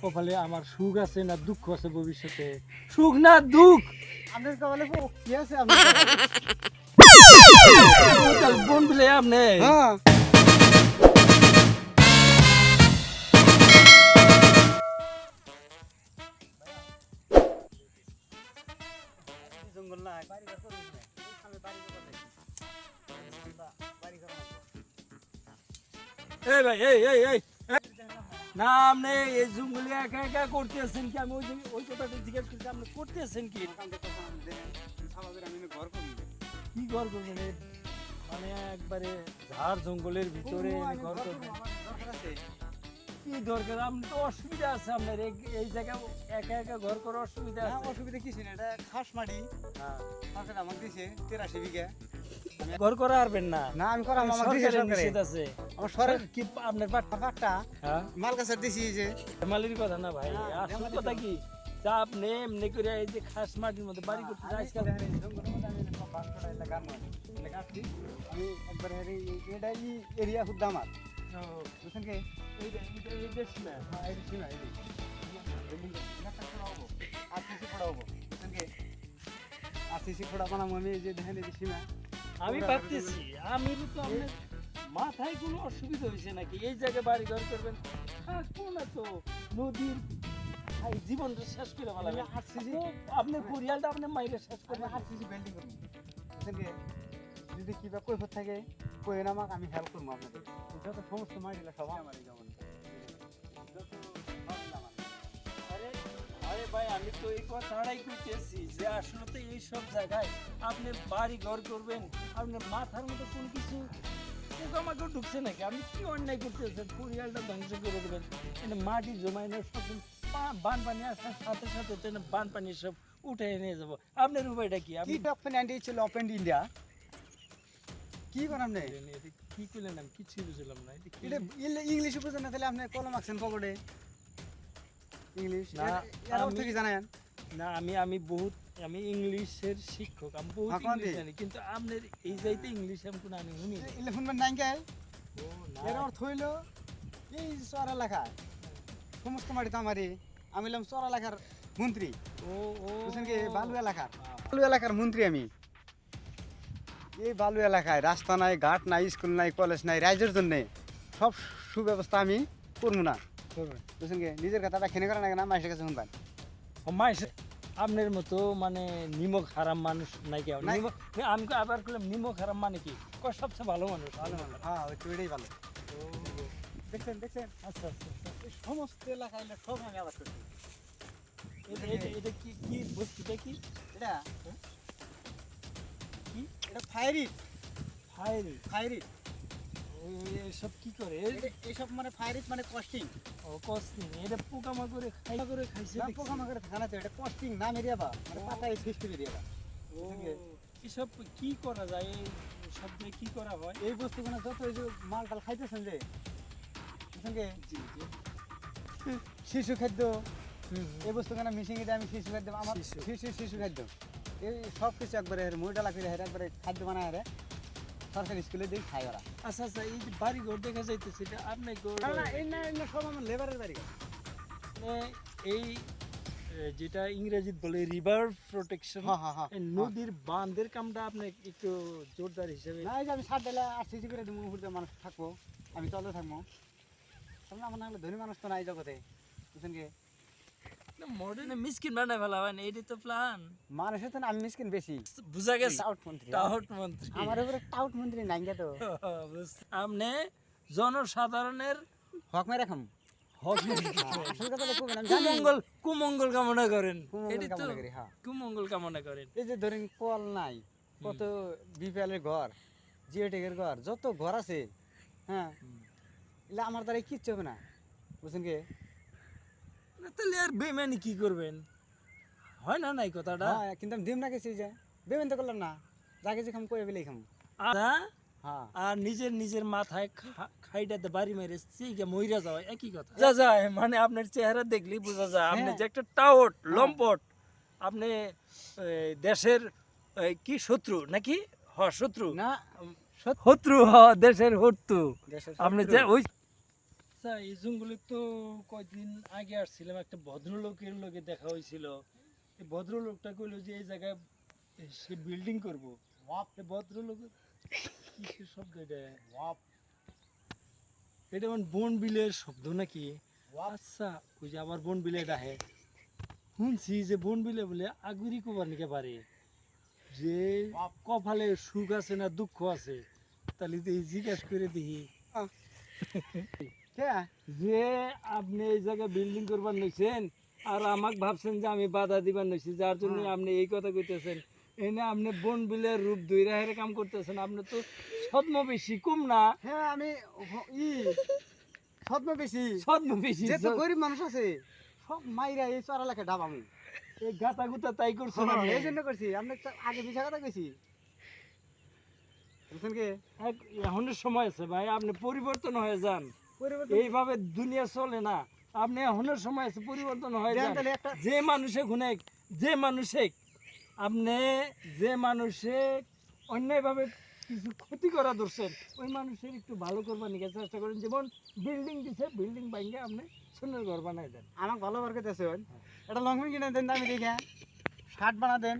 কপালে আমার সুখ আছে না দুঃখ আছে ভবিষ্যতে? সুখ না দুঃখ? আপনার কপালে কি আছে আপনার বন্ধু রে আপনি। হ্যাঁ জঙ্গল নাই বাড়ি ঘর করুন না আমি বাড়ি ঘর করতে বাড়ি ঘর এই ভাই এই এই এই না আপনি এই জঙ্গলে একা একা করতেছেন কি? আমি ওই কথাটা জিজ্ঞেস করছি, আপনি করতেছেন কি? আমি ঘর করুন কি ঘর করবেন? মানে একবারে ঝাড় জঙ্গলের ভিতরে ঘর করবেন? কি দরকার? আপনি তো অসুবিধা আছে আপনার এই জায়গায় একা একা ঘর করার অসুবিধা আছে? অসুবিধা কিছু না, এটা খাস মাটি। হ্যাঁ আমাকে দিছে 83 বিঘা। ঘর করা পারবেন না? না আমি করাম, আমার দিছে সরকারের সরকারে। নিষেধ আছে। আমার সরকার কি আপনার পাটটা হ্যাঁ মাল কাছার দিছি যে মালির কথা না ভাই, আসল কথা কি চাপ নে এমনি করে এই যে খাস মাটির মধ্যে বাড়ি করতে যাইস কেন? আমি একবার এটা এরিয়া খুব দামার বুঝছেন কি? এই দেশ না হ্যাঁ এই সীমা এই আরসিসি পড়াবো বুঝছেন কি? আরসিসি পড়া বানাবো আমি, এই যে দেখেন এই সীমা। আমি ভাবতেছি আমি তো আপনার মাথায় কোনো অসুবিধা হয়েছে নাকি? এই জায়গায় বাড়ি ঘর করবেন, থাকবো না তো নদীর জীবনটা শেষ করে ফেলাবেন। আপনার পরিয়ালটা আপনার মাইরে শেষ করে আরসিসি বিল্ডিং করবো বুঝছেন কি? যদি কিবা কৈফত থাকে কই নামাক, আমি হেল্প করবো আপনাদের। যত সমস্ত মাইগুলা সব আমার যেমন আরে আরে ভাই আমি তো এই কথাটাই কইতেছি যে আসলে তো এই সব জায়গায় আপনি বাড়ি ঘর করবেন, আপনার মাথার মতো কোন কিছু আমাকে ঢুকছে নাকি? আপনি কি অন্যায় করতেছেন? পরিয়ালটা ধ্বংস করে দেবেন, এখানে মাটি জমায় না, সব বানপানি আসার সাথে সাথে তো বানপানি সব উঠে নিয়ে যাবো। আপনার উপায়টা কি? আপনি ওপেন এন্ড ছিল ওপেন ইন্ডিয়া কি করাম নেই? কি করলেন? আমি কিছুই বুঝলাম না। এটা ইংলিশে বুঝেন না, তাহলে আপনি কলম আঁকছেন পকেটে ইংলিশ না, এর অর্থ কি জানেন? না আমি ইংলিশের শিক্ষক, আমি বহুত হ্যাঁ, ইংলিশ জানি, কিন্তু আপনার এই যাইতে ইংলিশ আমি কোনো আনি শুনি না। এলে শুনবেন নাই কে? ও না, এর অর্থ হইল এই চর এলাকা সমস্ত মাটি তো আমারই, আমি হলাম চর এলাকার মন্ত্রী ও ও বুঝছেন কি? বালু এলাকার মন্ত্রী আমি। এই বালু এলাকায় রাস্তা নাই, ঘাট নাই, স্কুল নাই, কলেজ নাই, রাইজের জন্য সব সুব্যবস্থা আমি করবো না বুঝছেন কি? নিজের কথা ব্যাখ্যা করে না, মাসের কাছে শুনবেন। আপনার মতো মানে নিমক হারাম মানুষ নাই কেউ। নাই। আমি আবার করলাম নিমক হারাম মানে কি? সবচেয়ে ভালো মানুষ। হ্যাঁ ওই তো এটাই ভালো। ও, দেখছেন আচ্ছা আচ্ছা আচ্ছা। এই সমস্ত এলাকায় সব আমি আবাদ করছি। এটা কি কি বস্তুটা কি? এটা কি? এটা ফায়ারিট ফায়ারি এসব কি করে? এইসব মানে ফায়ারিট মানে কস্টিং। ও কস্টিং, এটা পোকামাকড়ে খাইছে দেখছি। পোকামাকড়ে খানা তো এটা কস্টিং নাম এরিয়া বা মানে পাতায় ফিস্ট এরিয়া বা। ও, এসব কি করা যায়? এই সব দিয়ে কি করা হয়? এই বস্তুগুলো যত এই যে মালটাল খাইতেছেন যে বুঝছেন কি? জি জি। শিশু খাদ্য এই বস্তুগুলো মিশিং এটা আমি শিশু খাদ্য আমার শিশু খাদ্য এই সব কিছু একবারে মইটা লাগবে একবারে খাদ্য বানায় রে সরকারি স্কুলে দিয়ে খাই ওরা। আচ্ছা আচ্ছা, এই যে বাড়ি ঘর দেখা যাইতেছে এটা আপনি না সব আমার লেবারের বাড়ি। এই যেটা ইংরেজিতে বলে রিভার প্রোটেকশন, হ্যাঁ নদীর বাঁধের কামটা আপনি একটু জোরদার হিসেবে। না এই যে আমি সার দিলে আরসিসি করে দেবো, উপরে মানুষ থাকবো, আমি তলে থাকবো। তখন আমার নাহলে ধনী মানুষ তো নাই জগতে বুঝছেন কি? মডার্ন মিসকিন বানায় ফেলা হয় না, এটি তো প্ল্যান। মানুষের তো আমি মিসকিন বেশি বুঝা গেছে। টাউট মন্ত্রী টাউট মন্ত্রী আমার উপরে টাউট মন্ত্রী নাই গে তো আপনি জনসাধারণের হক মেরে খাম হক আসল কথা দেখবো না কুমঙ্গল কামনা করেন। কুমঙ্গল এটি তো কামনা করি, হ্যাঁ। কুমঙ্গল কামনা করেন। এই যে ধরেন কল নাই, কত বিপিএলের ঘর, জিওটেকের ঘর, যত ঘর আছে হ্যাঁ এলে আমার দ্বারা কিচ্ছু হবে না বুঝছেন কি? না, তাহলে আর বেমানি কি করবেন? হয় না নাই কথাটা? হ্যাঁ কিন্তু আমি দিম না গেছি যে বেমেন তো করলাম না, যা কিছু খাম কয়ে বেলেই খাম। হ্যাঁ আর নিজের মাথায় খাইটাতে বাড়ি মেরে সিগে মইরা যাওয়া একই কথা। যা যায় মানে আপনার চেহারা দেখলেই বোঝা যায় আপনি যে একটা টাউট লম্পট। আপনি দেশের কি শত্রু নাকি? শত্রু না শত্রু দেশের শত্রু। আপনি যে ওই আচ্ছা এই জঙ্গলে তো কয়দিন আগে আসছিলাম, একটা ভদ্রলোকের লগে দেখা হয়েছিল। এই ভদ্রলোকটা কইলো যে এই জায়গায় সে বিল্ডিং করবো। এই ভদ্রলোক কিসের শব্দ এটা? এটা মানে বন বিলের শব্দ নাকি? আচ্ছা ওই যে আবার বন বিলে ডাহে, শুনছি যে বন বিলে বলে আগুরি কবার নিকে পারে, যে কপালে সুখ আছে না দুঃখ আছে, তাহলে তো এই জিজ্ঞাসা করে দেখি যে আপনি এই জায়গায় বিল্ডিং করবার নইছেন আর আমাকে ভাবছেন যে আমি বাধা দিবার নইছি, যার জন্য আপনি এই কথা কইতেছেন। এনে আপনি বন বিলের রূপ ধইরা হেরে কাম করতেছেন, আপনি তো ছদ্মবেশী কম না? হ্যাঁ আমি ছদ্মবেশী ছদ্মবেশী যে তো গরিব মানুষ আছে সব মাইরা এই চড়া লেখা ডাব আমি এই গাতা গুতা তাই করছো না? এই জন্য করছি। আপনি তো আগে বিশা কথা কইছি বুঝছেন কি? এখনের সময় আছে ভাই, আপনি পরিবর্তন হয়ে যান। এইভাবে দুনিয়া চলে না, আপনি এখনের সময় আছে, পরিবর্তন হয়ে যান। যে মানুষে গুনে, যে মানুষে আপনি, যে মানুষে অন্যায়ভাবে কিছু ক্ষতি করা ধরছেন, ওই মানুষের একটু ভালো করবার নিয়ে চেষ্টা করেন। যেমন বিল্ডিং দিছে, বিল্ডিং ভাঙে আপনি সুন্দর ঘর বানাই দেন। আমাকে ভালো বার করতেছে এটা লং কিনে দেন, দামি দেখে শার্ট বানা দেন।